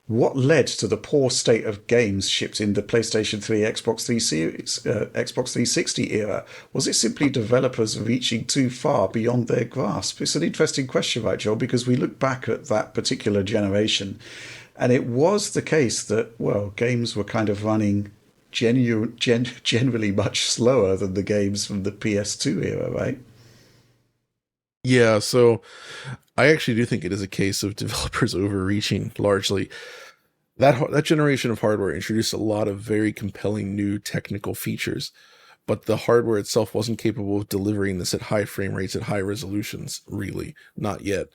what led to the poor state of games shipped in the PlayStation 3, Xbox 3 Series, Xbox 360 era? Was it simply developers reaching too far beyond their grasp? It's an interesting question, right, Joel? Because we look back at that particular generation, and it was the case that, well, games were kind of running generally much slower than the games from the PS2 era, right? Yeah, so I actually do think it is a case of developers overreaching largely. That generation of hardware introduced a lot of very compelling new technical features, but the hardware itself wasn't capable of delivering this at high frame rates at high resolutions, really, not yet.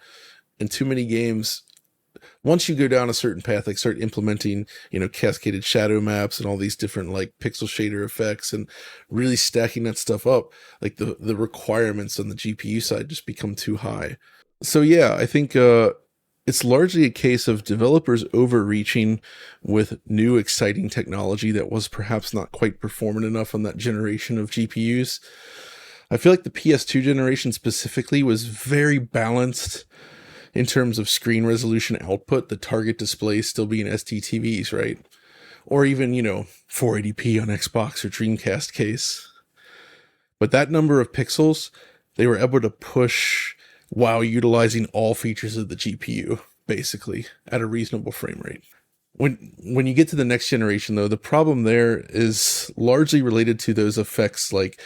And too many games, once you go down a certain path, like start implementing, cascaded shadow maps and all these different like pixel shader effects and really stacking that stuff up, like the requirements on the GPU side just become too high. So yeah, I think it's largely a case of developers overreaching with new exciting technology that was perhaps not quite performant enough on that generation of GPUs. I feel like the PS2 generation specifically was very balanced in terms of screen resolution output, the target displays still being STTVs, right? Or even, 480p on Xbox or Dreamcast case. But that number of pixels, they were able to push while utilizing all features of the GPU, basically, at a reasonable frame rate. When you get to the next generation, though, the problem there is largely related to those effects like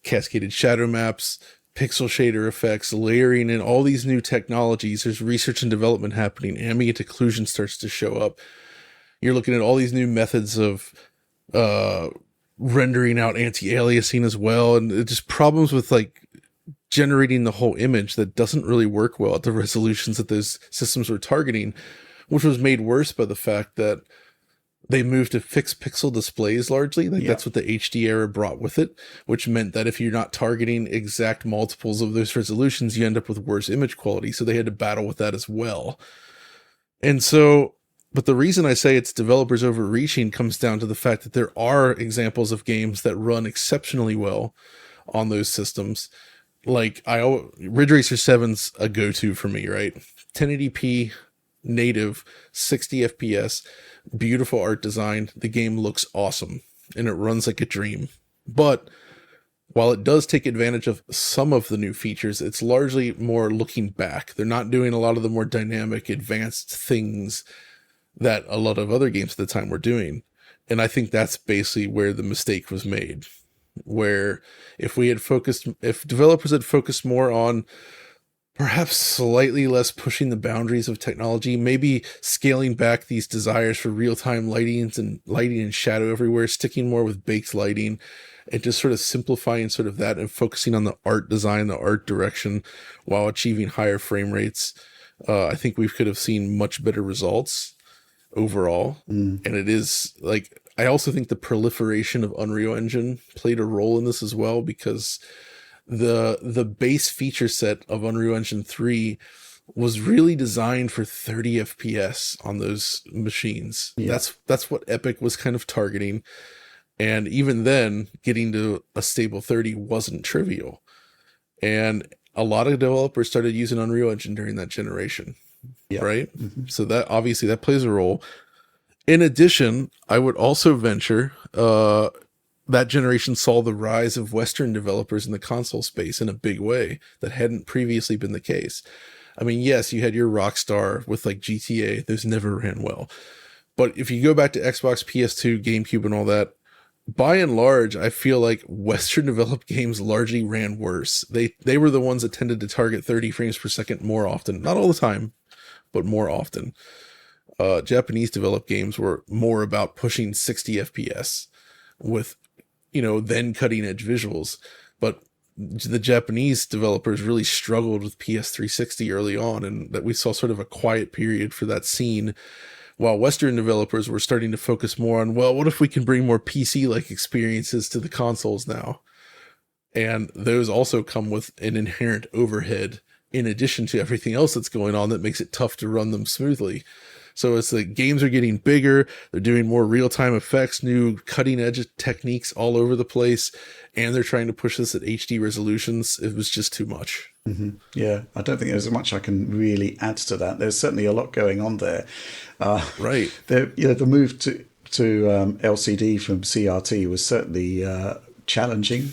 cascaded shadow maps, pixel shader effects, layering, and all these new technologies. There's research and development happening. Ambient occlusion starts to show up. You're looking at all these new methods of uh, rendering out anti-aliasing as well, and it just problems with like generating the whole image that doesn't really work well at the resolutions that those systems were targeting, which was made worse by the fact that they moved to fixed pixel displays largely. Like Yeah. that's what the HD era brought with it, which meant that if you're not targeting exact multiples of those resolutions, you end up with worse image quality. So they had to battle with that as well. And so, but the reason I say it's developers overreaching comes down to the fact that there are examples of games that run exceptionally well on those systems. Like Ridge Racer 7's a go-to for me, right? 1080p native 60 FPS, beautiful art design. The game looks awesome and it runs like a dream. But while it does take advantage of some of the new features, it's largely more looking back. They're not doing a lot of the more dynamic, advanced things that a lot of other games at the time were doing. And I think that's basically where the mistake was made. Where if developers had focused more on perhaps slightly less pushing the boundaries of technology, maybe scaling back these desires for real-time lighting and shadow everywhere, sticking more with baked lighting, and just sort of simplifying sort of that and focusing on the art design, the art direction, while achieving higher frame rates. I think we could have seen much better results overall. Mm. And it is like, I also think the proliferation of Unreal Engine played a role in this as well, because the base feature set of Unreal Engine 3 was really designed for 30 FPS on those machines. Yeah. That's what Epic was kind of targeting. And even then, getting to a stable 30 wasn't trivial. And a lot of developers started using Unreal Engine during that generation, Yeah. right? Hmm. So that obviously that plays a role. In addition, I would also venture that generation saw the rise of Western developers in the console space in a big way that hadn't previously been the case. I mean, yes, you had your Rockstar with like GTA, those never ran well. But if you go back to Xbox, PS2, GameCube, and all that, by and large, I feel like Western developed games largely ran worse. They were the ones that tended to target 30 frames per second more often. Not all the time, but more often. Japanese developed games were more about pushing 60 FPS with, then cutting edge visuals. But the Japanese developers really struggled with PS360 early on, and that we saw sort of a quiet period for that scene, while Western developers were starting to focus more on, well, what if we can bring more PC-like experiences to the consoles now? And those also come with an inherent overhead in addition to everything else that's going on that makes it tough to run them smoothly. So it's the games are getting bigger. They're doing more real-time effects, new cutting-edge techniques all over the place, and they're trying to push this at HD resolutions. It was just too much. Yeah, I don't think there's much I can really add to that. There's certainly a lot going on there. Right. The move to LCD from CRT was certainly challenging.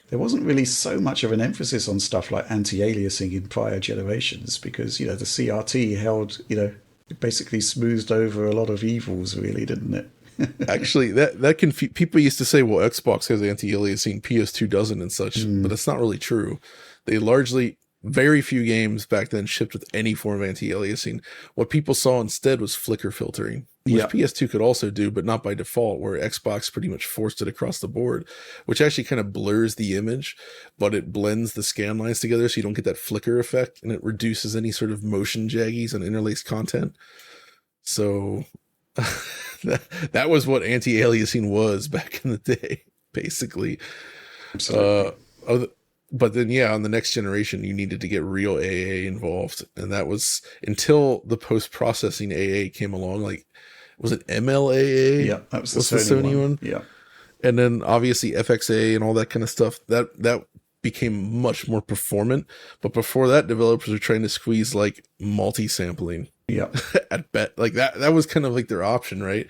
There wasn't really so much of an emphasis on stuff like anti-aliasing in prior generations because, the CRT held, it basically smoothed over a lot of evils, really, didn't it? Actually, that can people used to say, well, Xbox has anti-aliasing, PS2 doesn't and such, but that's not really true. They largely, very few games back then shipped with any form of anti-aliasing. What people saw instead was flicker filtering, which PS2 could also do, but not by default, where Xbox pretty much forced it across the board, which actually kind of blurs the image, but it blends the scan lines together so you don't get that flicker effect, and it reduces any sort of motion jaggies on interlaced content. So that was what anti-aliasing was back in the day, basically. Absolutely. But then, on the next generation, you needed to get real AA involved. And that was until the post-processing AA came along. Like, was it MLAA? Yeah, that was the Sony one. Yeah. And then obviously FXA and all that kind of stuff. That became much more performant. But before that, developers were trying to squeeze like multi-sampling. Yeah. At bet. Like that was kind of like their option, right?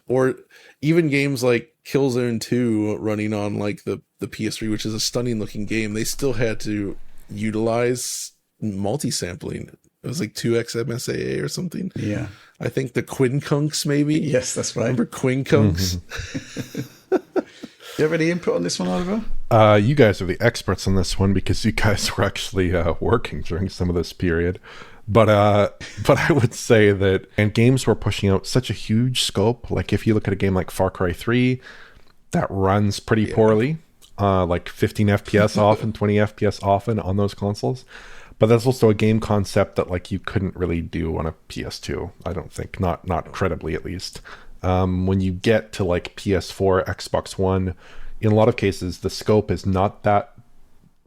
Or even games like Killzone 2 running on like the PS3, which is a stunning looking game, they still had to utilize multi-sampling. It was like 2x MSAA or something. Yeah. I think the Quincunx maybe. Yes, that's right. Remember Quincunx? Do you have any input on this one, Oliver? You guys are the experts on this one because you guys were actually working during some of this period. But I would say that, and games were pushing out such a huge scope. Like if you look at a game like Far Cry 3, that runs pretty poorly, like 15 FPS off and 20 FPS often on those consoles. But that's also a game concept that like you couldn't really do on a PS2. I don't think, not credibly at least. When you get to like PS4, Xbox One, in a lot of cases the scope is not that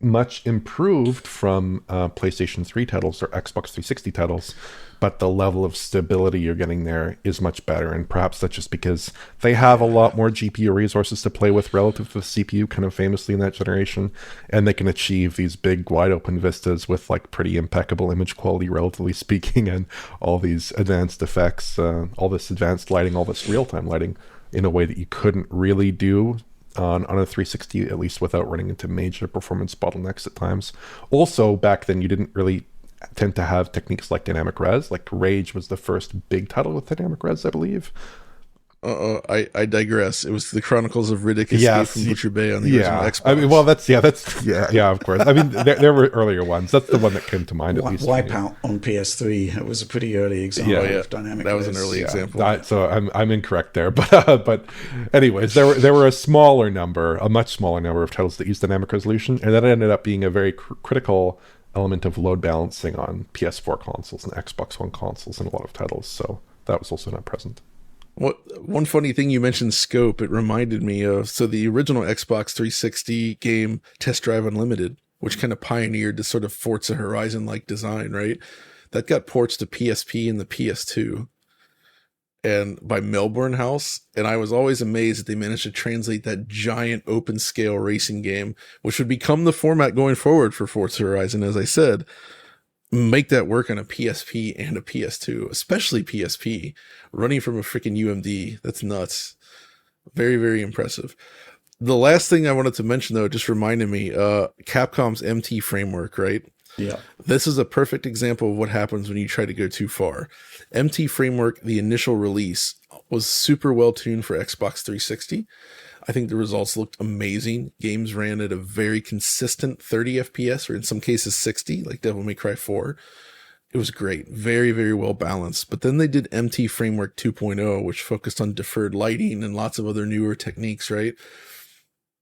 much improved from PlayStation 3 titles or Xbox 360 titles, but the level of stability you're getting there is much better. And perhaps that's just because they have a lot more GPU resources to play with relative to the CPU, kind of famously in that generation, and they can achieve these big wide open vistas with like pretty impeccable image quality, relatively speaking, and all these advanced effects, all this advanced lighting, all this real-time lighting in a way that you couldn't really do on a 360, at least without running into major performance bottlenecks at times. Also, back then, you didn't really tend to have techniques like dynamic res. Like Rage was the first big title with dynamic res, I believe. I digress. It was the Chronicles of Riddick Escape from Butcher Bay on the original Xbox. I mean, well, that's of course. I mean, there were earlier ones. That's the one that came to mind at least. Wipeout on PS3. It was a pretty early example of dynamic. That was an early example. So I'm incorrect there, but anyways, there were a much smaller number of titles that used dynamic resolution, and that ended up being a very critical element of load balancing on PS4 consoles and Xbox One consoles in a lot of titles. So that was also not present. One funny thing, you mentioned scope, it reminded me of, so the original Xbox 360 game Test Drive Unlimited, which kind of pioneered this sort of Forza Horizon-like design, right? That got ports to PSP and the PS2 and by Melbourne House, and I was always amazed that they managed to translate that giant open-scale racing game, which would become the format going forward for Forza Horizon, as I said, make that work on a PSP and a PS2, especially PSP, running from a freaking UMD. That's nuts. Very, very impressive. The last thing I wanted to mention, though, just reminded me, Capcom's MT framework, right? Yeah. This is a perfect example of what happens when you try to go too far. MT framework, the initial release, was super well tuned for Xbox 360. I think the results looked amazing. Games ran at a very consistent 30 FPS, or in some cases 60, like Devil May Cry 4. It was great. Very, very well balanced. But then they did MT Framework 2.0, which focused on deferred lighting and lots of other newer techniques, right?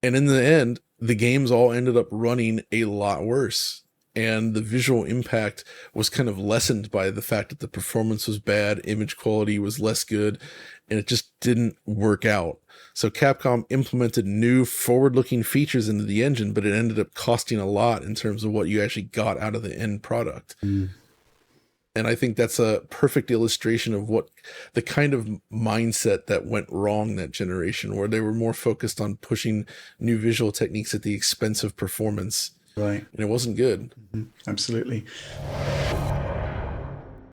And in the end, the games all ended up running a lot worse. And the visual impact was kind of lessened by the fact that the performance was bad, image quality was less good, and it just didn't work out. So Capcom implemented new forward-looking features into the engine, but it ended up costing a lot in terms of what you actually got out of the end product. And I think that's a perfect illustration of what the kind of mindset that went wrong that generation, where they were more focused on pushing new visual techniques at the expense of performance. Right. And it wasn't good. Absolutely.